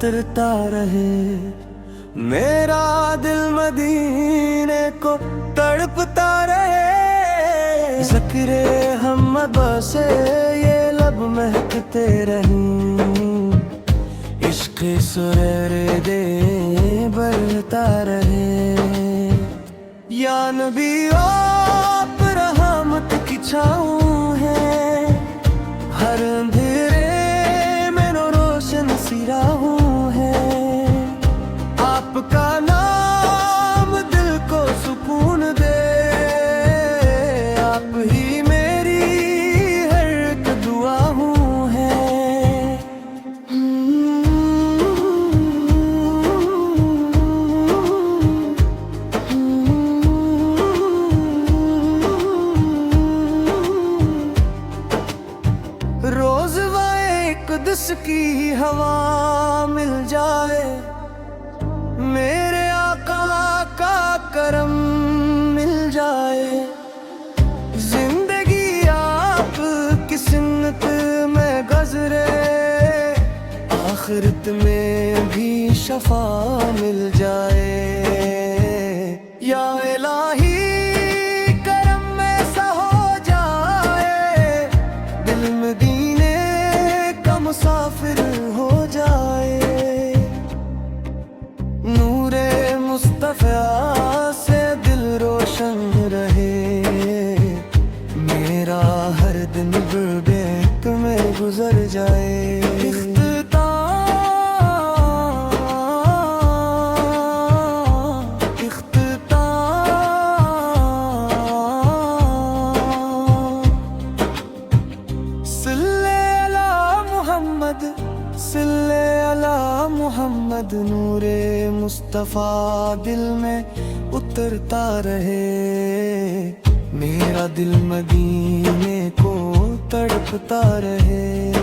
उतरता रहे। मेरा दिल मदीने को तड़पता रहे। ज़िक्रे हमद से ये लब महकते रहें। इश्क़ सुरेरे दे बढ़ता रहे। या नबी आप रहमत की छाँव है। हर अंधेरे में नो रोशन सी राहों है। आपका नाम दिल को सुकून दे। आप ही मेरी हर एक दुआ है। रोज वाए कुद्स की हवा मिल जाए। मेरे आका का करम मिल जाए। जिंदगी आप की सुन्नत में गुज़रे। आखिरत में भी शफा मिल जाए। या इलाही करम में सा हो जाए। दिल मदीने का मुसाफिर हो जाए। नूरे मुस्तफ़ा से दिल रोशन रहे। मेरा हर दिन बेक में गुजर जाए। सल्ले अला मोहम्मद नूरे मुस्तफ़ा दिल में उतरता रहे। मेरा दिल मदीने को तड़पता रहे।